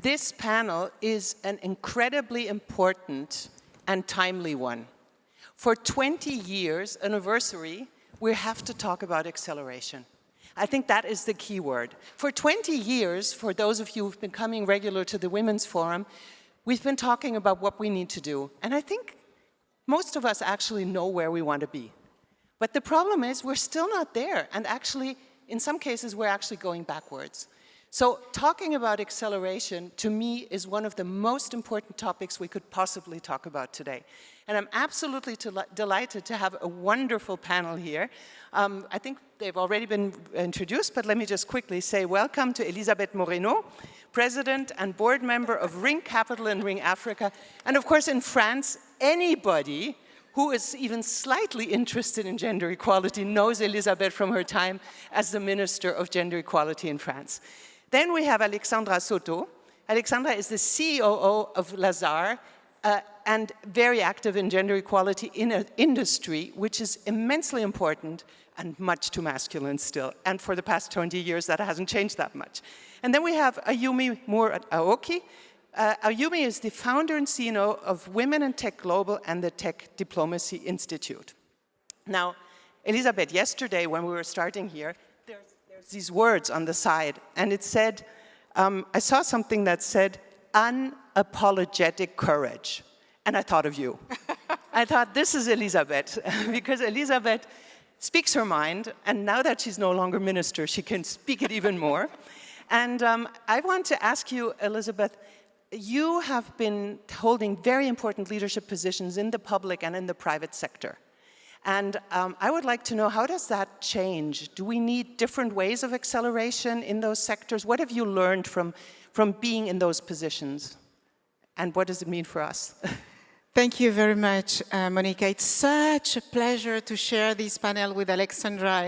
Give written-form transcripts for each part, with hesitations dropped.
this panel is an incredibly important and timely one. For 20 years anniversary, we have to talk about acceleration. I think that is the key word. For 20 years, for those of you who've been coming regular to the Women's Forum, we've been talking about what we need to do. And I think most of us actually know where we want to be. But the problem is we're still not there. And actually, in some cases, we're actually going backwards. So talking about acceleration, to me, is one of the most important topics we could possibly talk about today. And I'm absolutely delighted to have a wonderful panel here. I think they've already been introduced, but let me just quickly say welcome to Elisabeth Moreno, President and Board Member of Ring Capital in Ring Africa. And of course, in France, anybody who is even slightly interested in gender equality knows Elisabeth from her time as the Minister of Gender Equality in France. Then we have Alexandra Soto. Alexandra is the COO of LAZARD and very active in gender equality in an industry which is immensely important and much too masculine still. And for the past 20 years, that hasn't changed that much. And then we have Ayumi Aoki. Ayumi is the founder and CEO of Women in Tech Global and the Tech Diplomacy Institute. Now, Elisabeth, yesterday when we were starting here, there's these words on the side, and it said, I saw something that said, unapologetic courage. And I thought of you. I thought, this is Elisabeth, because Elisabeth speaks her mind, and now that she's no longer minister, she can speak it even more. And I want to ask you, Elisabeth, you have been holding very important leadership positions in the public and in the private sector. And I would like to know, how does that change? Do we need different ways of acceleration in those sectors? What have you learned from being in those positions? And what does it mean for us? Thank you very much, Monika. It's such a pleasure to share this panel with Alexandra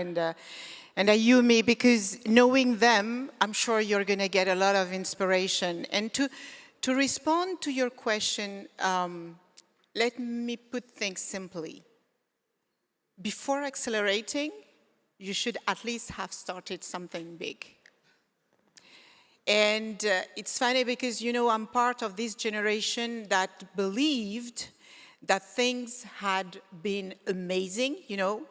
and Ayumi, because knowing them, I'm sure you're going to get a lot of inspiration. And to respond to your question, let me put things simply. Before accelerating, you should at least have started something big. And it's funny because, you know, I'm part of this generation that believed that things had been amazing, you know.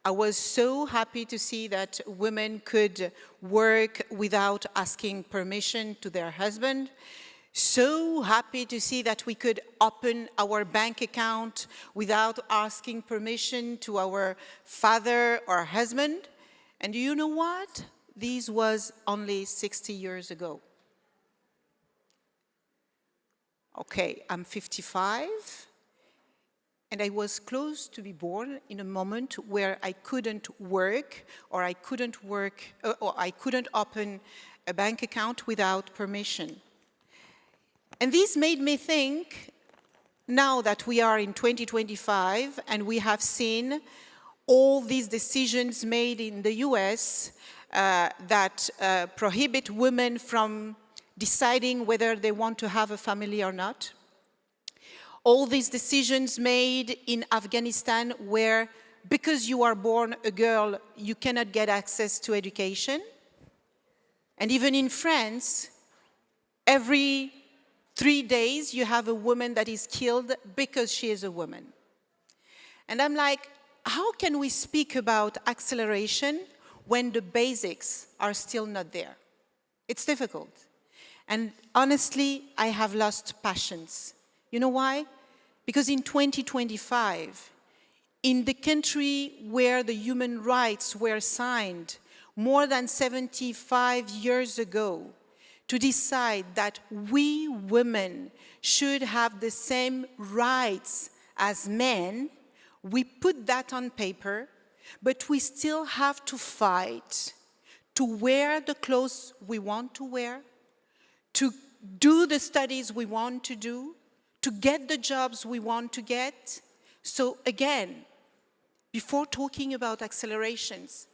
I was so happy to see that women could work without asking permission to their husband. So happy to see that we could open our bank account without asking permission to our father or husband. And you know what? This was only 60 years ago. Okay, I'm 55, and I was close to be born in a moment where I couldn't work, or I couldn't open a bank account without permission. And this made me think, now that we are in 2025 and we have seen all these decisions made in the US that prohibit women from deciding whether they want to have a family or not. All these decisions made in Afghanistan where, because you are born a girl, you cannot get access to education. And even in France, every 3 days you have a woman that is killed because she is a woman. And I'm like, how can we speak about acceleration when the basics are still not there? It's difficult. And honestly, I have lost patience. You know why? Because in 2025, in the country where the human rights were signed more than 75 years ago, to decide that we women should have the same rights as men, we put that on paper, but we still have to fight to wear the clothes we want to wear, to do the studies we want to do, to get the jobs we want to get. So again, before talking about accelerations,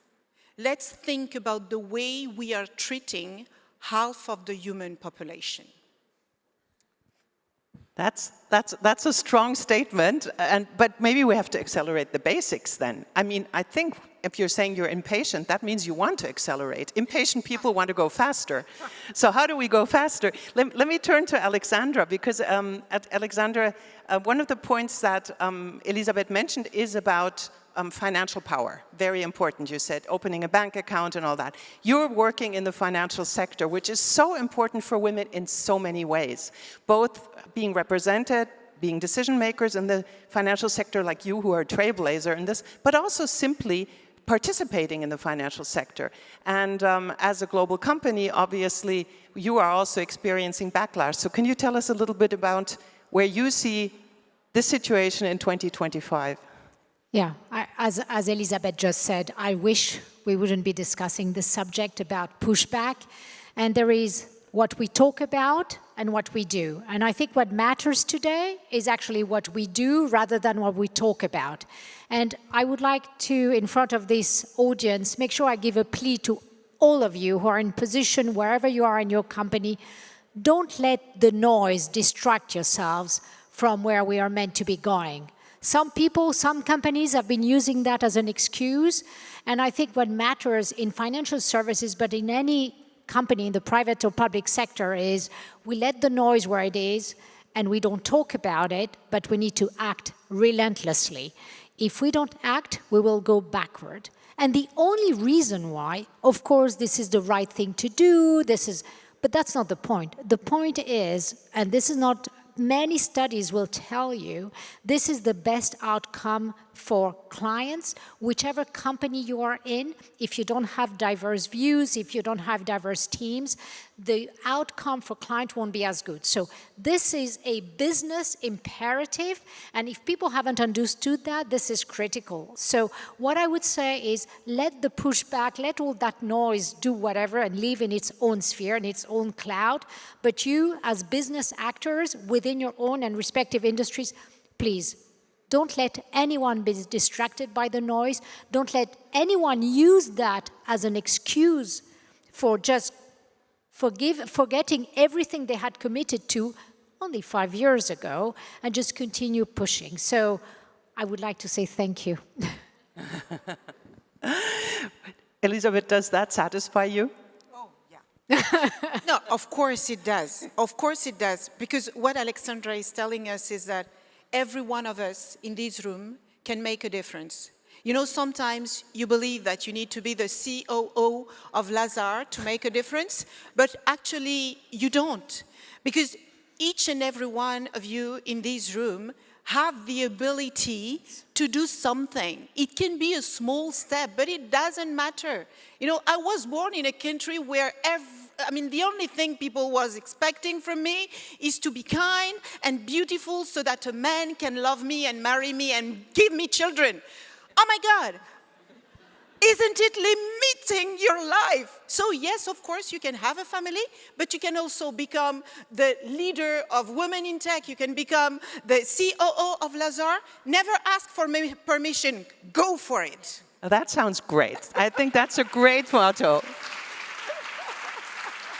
let's think about the way we are treating half of the human population. That's a strong statement, but maybe we have to accelerate the basics then. I mean, I think if you're saying you're impatient, that means you want to accelerate. Impatient people want to go faster. So how do we go faster? Let me turn to Alexandra, because Alexandra, one of the points that Elisabeth mentioned is about financial power. Very important, you said, opening a bank account and all that. You're working in the financial sector, which is so important for women in so many ways, both being represented, being decision makers in the financial sector like you, who are a trailblazer in this, but also simply participating in the financial sector. And as a global company, obviously, you are also experiencing backlash. So can you tell us a little bit about where you see this situation in 2025? Yeah, as Elisabeth just said, I wish we wouldn't be discussing this subject about pushback. And there is what we talk about and what we do. And I think what matters today is actually what we do rather than what we talk about. And I would like to, in front of this audience, make sure I give a plea to all of you who are in position wherever you are in your company. Don't let the noise distract yourselves from where we are meant to be going. Some people, some companies have been using that as an excuse. And I think what matters in financial services, but in any company in the private or public sector, is we let the noise where it is and we don't talk about it, but we need to act relentlessly. If we don't act, we will go backward. And the only reason why, of course, this is the right thing to do, but that's not the point. The point is, and this is not, many studies will tell you, this is the best outcome for clients, whichever company you are in. If you don't have diverse views, if you don't have diverse teams, the outcome for clients won't be as good. So this is a business imperative, and if people haven't understood that, this is critical. So what I would say is let the pushback, let all that noise do whatever and live in its own sphere, in its own cloud, but you as business actors within your own and respective industries, please, don't let anyone be distracted by the noise. Don't let anyone use that as an excuse for just forgetting everything they had committed to only 5 years ago and just continue pushing. So I would like to say thank you. Elisabeth, does that satisfy you? Oh, yeah. No, of course it does. Of course it does. Because what Alexandra is telling us is that every one of us in this room can make a difference. You know, sometimes you believe that you need to be the COO of LAZARD to make a difference, but actually you don't. Because each and every one of you in this room have the ability to do something. It can be a small step, but it doesn't matter. You know, I was born in a country where the only thing people was expecting from me is to be kind and beautiful so that a man can love me and marry me and give me children. Oh my God, isn't it limiting your life? So yes, of course, you can have a family, but you can also become the leader of Women in Tech. You can become the COO of LAZARD. Never ask for permission, go for it. That sounds great. I think that's a great motto.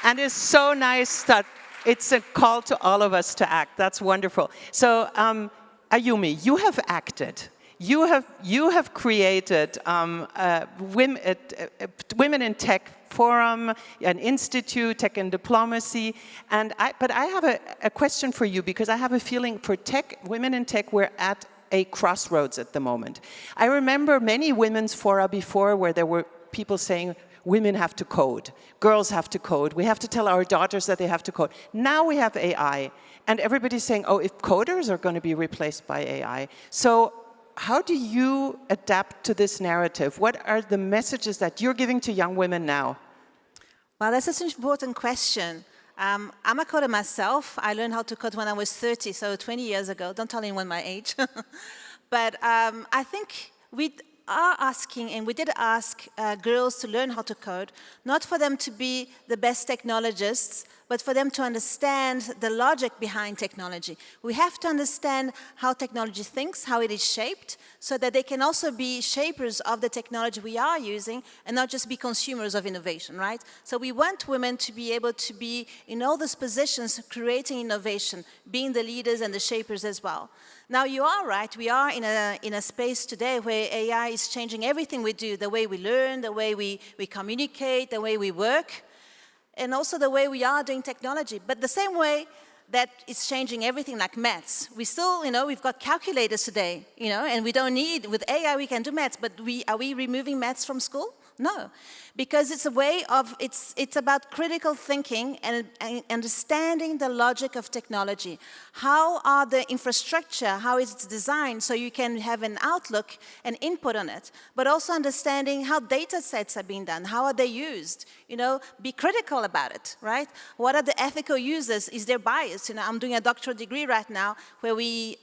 And it's so nice that it's a call to all of us to act. That's wonderful. So, Ayumi, you have acted. You have created Women in Tech Forum, an institute, Tech and Diplomacy. But I have a question for you, because I have a feeling for Women in Tech, we're at a crossroads at the moment. I remember many women's fora before where there were people saying, women have to code, girls have to code, we have to tell our daughters that they have to code. Now we have AI, and everybody's saying, oh, if coders are going to be replaced by AI. So how do you adapt to this narrative? What are the messages that you're giving to young women now? Well, that's such an important question. I'm a coder myself. I learned how to code when I was 30, so 20 years ago. Don't tell anyone my age. But I think we are asking, and we did ask girls to learn how to code, not for them to be the best technologists, but for them to understand the logic behind technology. We have to understand how technology thinks, how it is shaped, so that they can also be shapers of the technology we are using and not just be consumers of innovation, right? So we want women to be able to be in all those positions creating innovation, being the leaders and the shapers as well. Now, you are right. We are in a space today where AI is changing everything we do, the way we learn, the way we communicate, the way we work, and also the way we are doing technology. But the same way that it's changing everything like maths. We still, we've got calculators today, and we don't need, with AI we can do maths, but are we removing maths from school? No, because it's a way of, it's about critical thinking and understanding the logic of technology. How are the infrastructure, how is it designed so you can have an outlook and input on it, but also understanding how data sets are being done, how are they used, be critical about it, right? What are the ethical uses? Is there bias? I'm doing a doctoral degree right now where we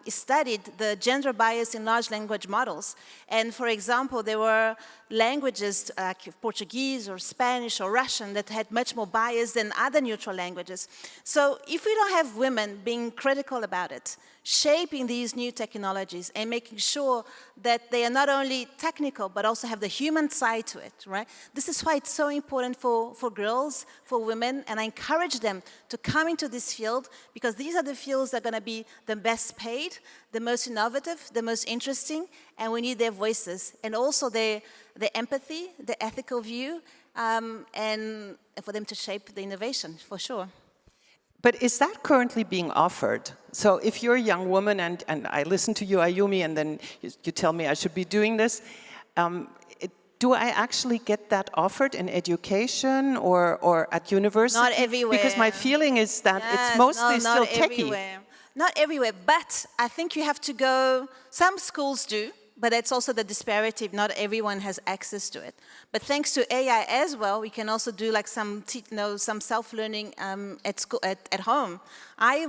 studied the gender bias in large language models. And for example, there were languages like Portuguese or Spanish or Russian that had much more bias than other neutral languages. So if we don't have women being critical about it, shaping these new technologies and making sure that they are not only technical but also have the human side to it, right? This is why it's so important for girls, for women, and I encourage them to come into this field because these are the fields that are going to be the best paid, the most innovative, the most interesting, and we need their voices and also their empathy, the ethical view, and for them to shape the innovation, for sure. But is that currently being offered? So if you're a young woman and I listen to you, Ayumi, and then you tell me I should be doing this, do I actually get that offered in education or at university? Not everywhere. Because my feeling is that it's mostly still techie. Everywhere. Not everywhere, but I think you have to go, some schools do, but that's also the disparity. Not everyone has access to it. But thanks to AI as well, we can also do like some self-learning at school, at home. I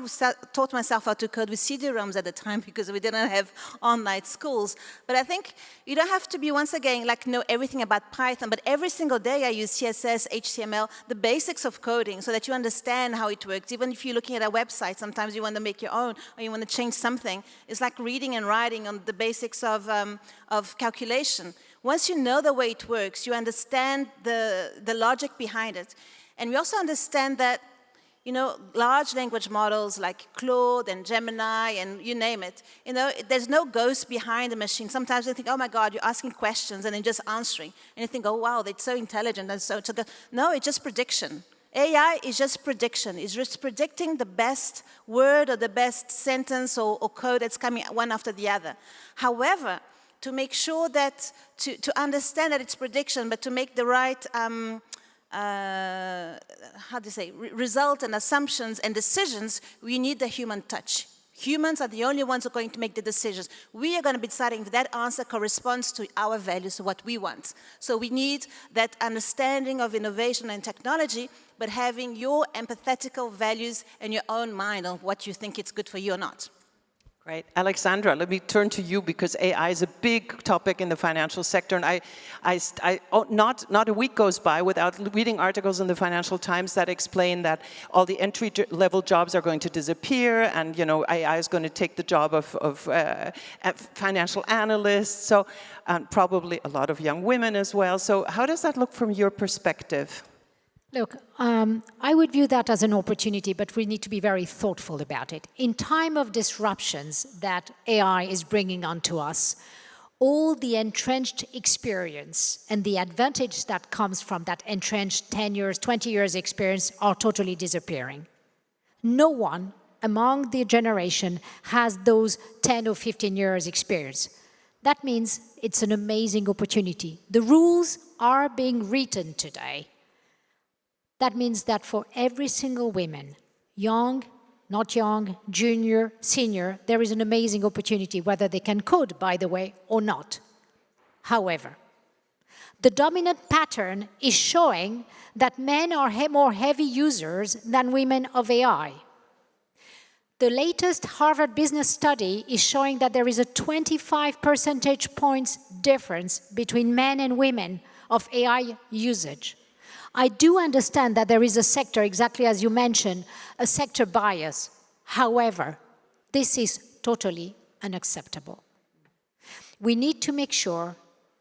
taught myself how to code with CD-ROMs at the time because we didn't have online schools. But I think you don't have to be, once again, like know everything about Python, but every single day I use CSS, HTML, the basics of coding so that you understand how it works. Even if you're looking at a website, sometimes you want to make your own or you want to change something. It's like reading and writing on the basics of calculation. Once you know the way it works, you understand the logic behind it. And we also understand that, large language models like Claude and Gemini and you name it, there's no ghost behind the machine. Sometimes you think, oh my God, you're asking questions and then just answering. And you think, oh wow, they're so intelligent and so good. No, it's just prediction. AI is just prediction. It's just predicting the best word or the best sentence or code that's coming one after the other. However, to make sure that, to understand that it's prediction, but to make the right, result and assumptions and decisions, we need the human touch. Humans are the only ones who are going to make the decisions. We are going to be deciding if that answer corresponds to our values, to what we want. So we need that understanding of innovation and technology, but having your empathetical values and your own mind on what you think it's good for you or not. Great. Alexandra, let me turn to you because AI is a big topic in the financial sector. And not a week goes by without reading articles in the Financial Times that explain that all the entry-level jobs are going to disappear and, AI is going to take the job of financial analysts. So probably a lot of young women as well. So how does that look from your perspective? Look, I would view that as an opportunity, but we need to be very thoughtful about it. In time of disruptions that AI is bringing onto us, all the entrenched experience and the advantage that comes from that entrenched 10 years, 20 years experience are totally disappearing. No one among the generation has those 10 or 15 years experience. That means it's an amazing opportunity. The rules are being written today. That means that for every single woman, young, not young, junior, senior, there is an amazing opportunity, whether they can code, by the way, or not. However, the dominant pattern is showing that men are more heavy users than women of AI. The latest Harvard Business study is showing that there is a 25 percentage points difference between men and women of AI usage. I do understand that there is a sector, exactly as you mentioned, a sector bias. However, this is totally unacceptable. We need to make sure,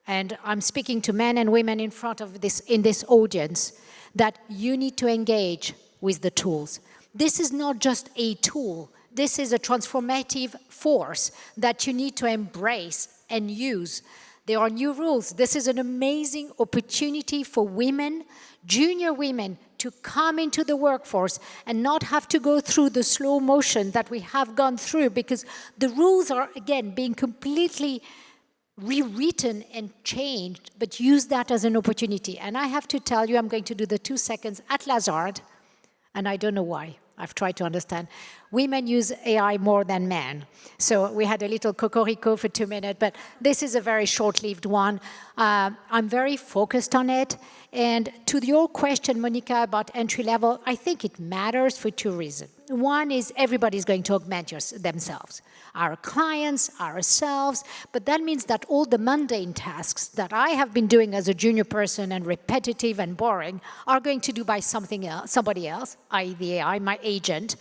and I'm speaking to men and women in front of this, in this audience, that you need to engage with the tools. This is not just a tool. This is a transformative force that you need to embrace and use. There are new rules. This is an amazing opportunity for women, junior women, to come into the workforce and not have to go through the slow motion that we have gone through, because the rules are, again, being completely rewritten and changed, but use that as an opportunity. And I have to tell you, I'm going to do the 2 seconds at LAZARD, and I don't know why. I've tried to understand. Women use AI more than men. So we had a little cocorico for 2 minutes, but this is a very short-lived one. I'm very focused on it. And to your question, Monika, about entry level, I think it matters for 2 reasons. One is everybody's going to augment themselves, our clients, ourselves, but that means that all the mundane tasks that I have been doing as a junior person and repetitive and boring are going to do by somebody else, i.e. the AI, my agent.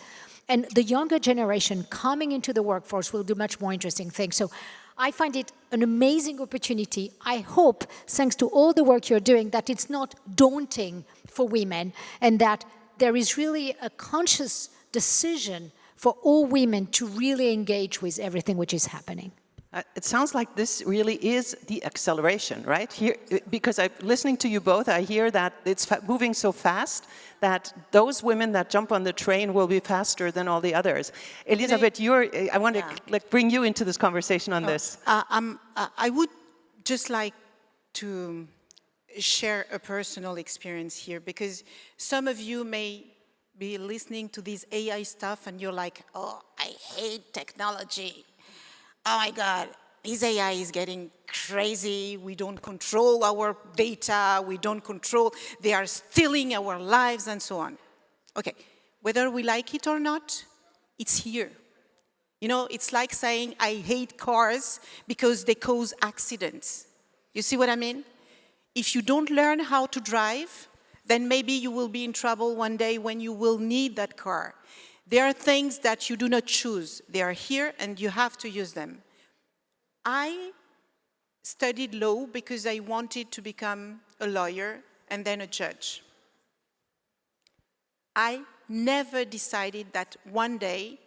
And the younger generation coming into the workforce will do much more interesting things. So I find it an amazing opportunity. I hope, thanks to all the work you're doing, that it's not daunting for women and that there is really a conscious decision for all women to really engage with everything which is happening. It sounds like this really is the acceleration, right? Here, because listening to you both, I hear that it's moving so fast that those women that jump on the train will be faster than all the others. Elisabeth, I want to bring you into this conversation on this. I would just like to share a personal experience here, because some of you may be listening to this AI stuff and you're like, oh, I hate technology. Oh my God, this AI is getting crazy. We don't control our data. We don't control, they are stealing our lives and so on. Okay, whether we like it or not, it's here. You know, it's like saying I hate cars because they cause accidents. You see what I mean? If you don't learn how to drive, then maybe you will be in trouble one day when you will need that car. There are things that you do not choose. They are here and you have to use them. I studied law because I wanted to become a lawyer and then a judge. I never decided that one day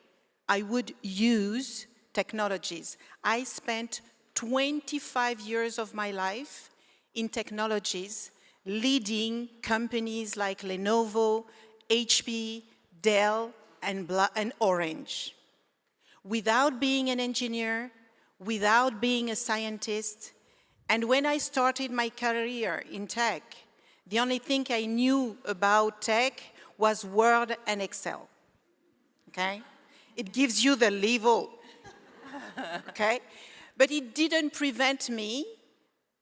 I would use technologies. I spent 25 years of my life in technologies, leading companies like Lenovo, HP, Dell, and Orange. Without being an engineer, without being a scientist, and when I started my career in tech, the only thing I knew about tech was Word and Excel, okay? It gives you the level, okay? But it didn't prevent me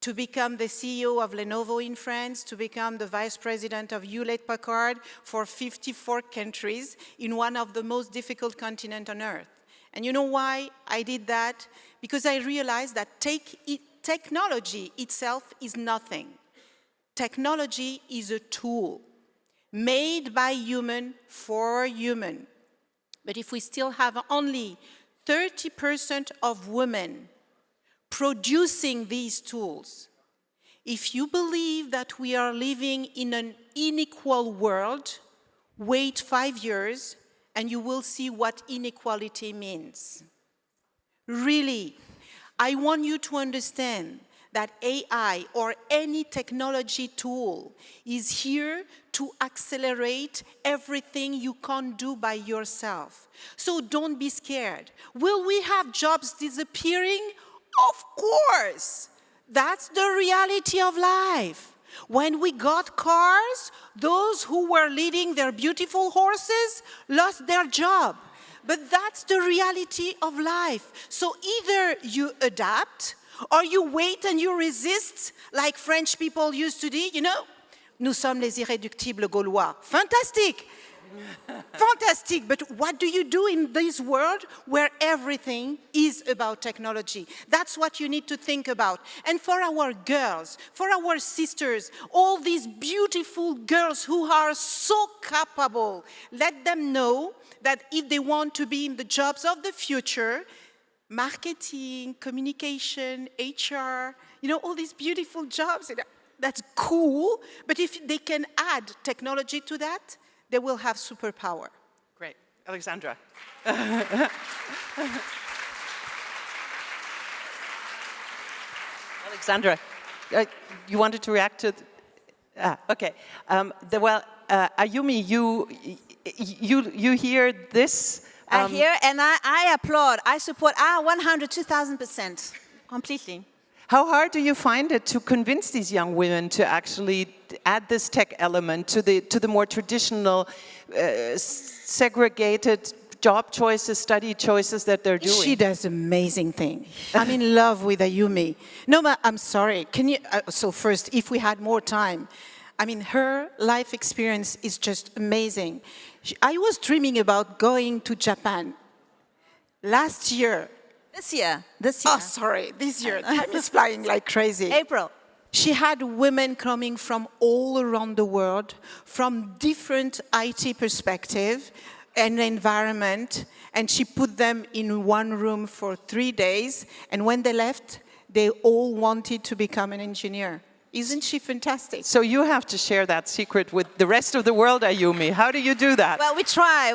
to become the CEO of Lenovo in France, to become the vice president of Hewlett-Packard for 54 countries in one of the most difficult continents on earth. And you know why I did that? Because I realized that technology itself is nothing. Technology is a tool made by human for human. But if we still have only 30% of women producing these tools, if you believe that we are living in an unequal world, wait 5 years and you will see what inequality means. Really, I want you to understand that AI or any technology tool is here to accelerate everything you can't do by yourself. So don't be scared. Will we have jobs disappearing? Of course. That's the reality of life. When we got cars, those who were leading their beautiful horses lost their job. But that's the reality of life. So either you adapt or you wait and you resist, like French people used to do, you know? Nous sommes les irréductibles Gaulois. Fantastic! Fantastic, but what do you do in this world where everything is about technology? That's what you need to think about. And for our girls, for our sisters, all these beautiful girls who are so capable, let them know that if they want to be in the jobs of the future, marketing, communication, HR, you know, all these beautiful jobs, that's cool, but if they can add technology to that, they will have superpower. Great. Alexandra. Alexandra, you wanted to react to... okay. Ayumi, you hear this? I hear and I applaud. I support 100, 2,000%, completely. How hard do you find it to convince these young women to actually add this tech element to the more traditional, segregated job choices, study choices that they're doing? She does amazing thing. I'm in love with Ayumi. No, but I'm sorry. Can you? So first, if we had more time, I mean, her life experience is just amazing. I was dreaming about going to Japan last year. This year. Oh, sorry, this year. Time is flying like crazy. April. She had women coming from all around the world, from different IT perspective and environment, and she put them in one room for 3 days, and when they left, they all wanted to become an engineer. Isn't she fantastic? So you have to share that secret with the rest of the world, Ayumi. How do you do that? Well, we try.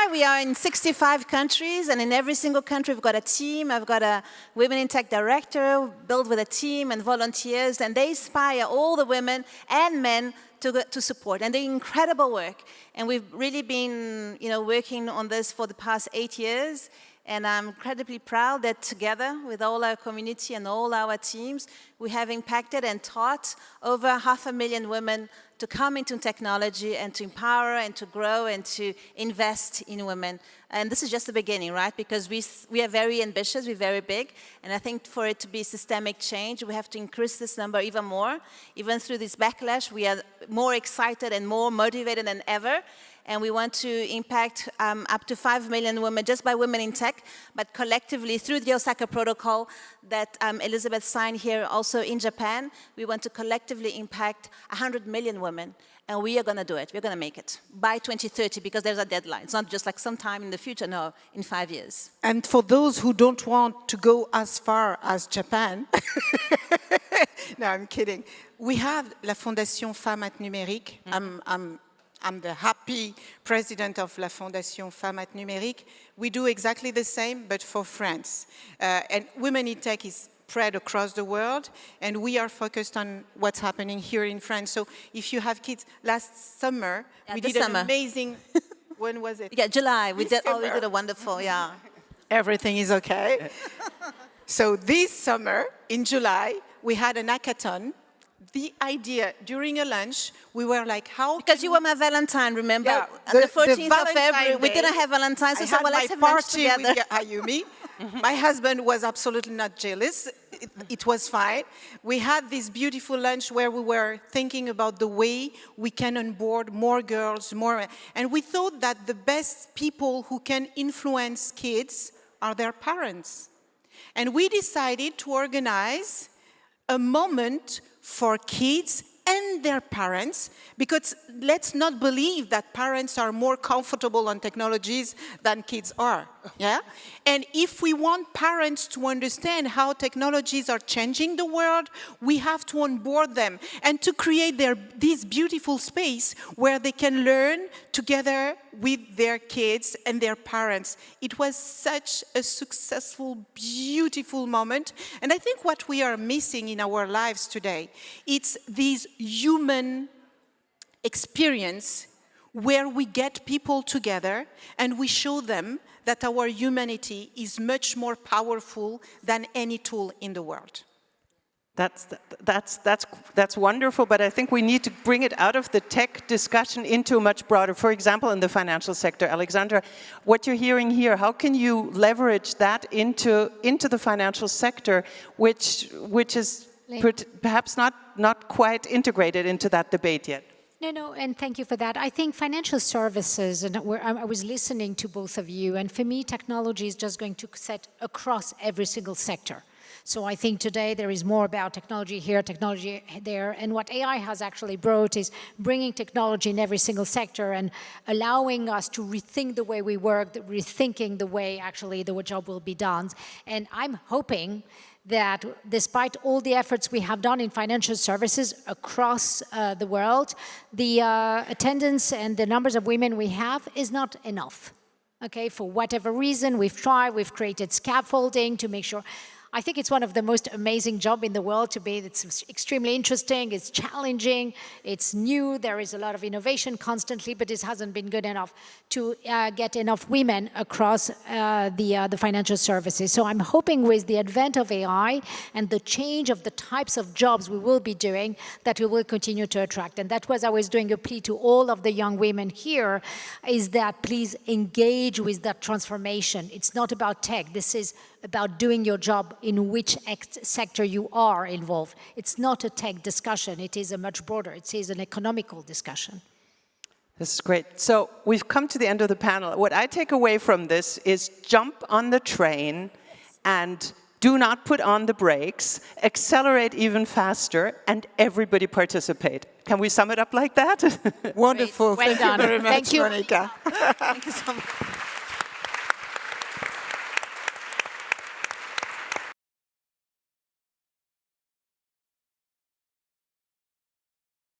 We are in 65 countries, and in every single country we've got a team. I've got a Women in Tech director, built with a team and volunteers, and they inspire all the women and men to support. And they're incredible work. And we've really been, working on this for the past 8 years. And I'm incredibly proud that together with all our community and all our teams, we have impacted and taught over 500,000 women to come into technology and to empower and to grow and to invest in women. And this is just the beginning, right? Because we are very ambitious, we're very big. And I think for it to be systemic change, we have to increase this number even more. Even through this backlash, we are more excited and more motivated than ever. And we want to impact up to 5 million women just by Women in Tech, but collectively through the Osaka Protocol that Elisabeth signed here also in Japan, we want to collectively impact 100 million women. And we are going to do it. We're going to make it by 2030 because there's a deadline. It's not just like sometime in the future, no, in 5 years. And for those who don't want to go as far as Japan, no, I'm kidding. We have la Fondation Femmes at Numérique. I'm the happy president of La Fondation Femmes at Numérique. We do exactly the same, but for France. And Women in Tech is spread across the world, and we are focused on what's happening here in France. So if you have kids, last summer, we did an amazing, when was it? Yeah, July. We did a wonderful, yeah. Everything is okay. So this summer, in July, we had an hackathon. The idea, during a lunch, we were like, how... Because you were my Valentine, remember? Yeah, on the 14th of February, we didn't have Valentine's, so I said, well, let's have lunch together. With Ayumi. My husband was absolutely not jealous. It was fine. We had this beautiful lunch where we were thinking about the way we can onboard more girls, and we thought that the best people who can influence kids are their parents. And we decided to organize a moment for kids and their parents, because let's not believe that parents are more comfortable on technologies than kids are, yeah? And if we want parents to understand how technologies are changing the world, we have to onboard them and to create this beautiful space where they can learn together with their kids and their parents. It was such a successful, beautiful moment. And I think what we are missing in our lives today, it's this human experience where we get people together and we show them that our humanity is much more powerful than any tool in the world. That's wonderful, but I think we need to bring it out of the tech discussion into a much broader, for example, in the financial sector. Alexandra, what you're hearing here, how can you leverage that into the financial sector, which is perhaps not quite integrated into that debate yet? No, and thank you for that. I think financial services, and I was listening to both of you, and for me, technology is just going to set across every single sector. So I think today there is more about technology here, technology there, and what AI has actually brought is bringing technology in every single sector and allowing us to rethink the way we work, rethinking the way actually the job will be done. And I'm hoping that despite all the efforts we have done in financial services across the world, the attendance and the numbers of women we have is not enough. Okay, for whatever reason, we've tried, we've created scaffolding to make sure. I think it's one of the most amazing jobs in the world to be. It's extremely interesting, it's challenging, it's new, there is a lot of innovation constantly, but it hasn't been good enough to get enough women across the financial services. So I'm hoping with the advent of AI and the change of the types of jobs we will be doing, that we will continue to attract. And that was, I was doing a plea to all of the young women here, is that please engage with that transformation. It's not about tech, this is about doing your job in which sector you are involved. It's not a tech discussion, it is a much broader, it is an economical discussion. This is great. So we've come to the end of the panel. What I take away from this is jump on the train and do not put on the brakes, accelerate even faster, and everybody participate. Can we sum it up like that? Wonderful. Well Thank done. you very much, Thank you. Monika. Thank you so much.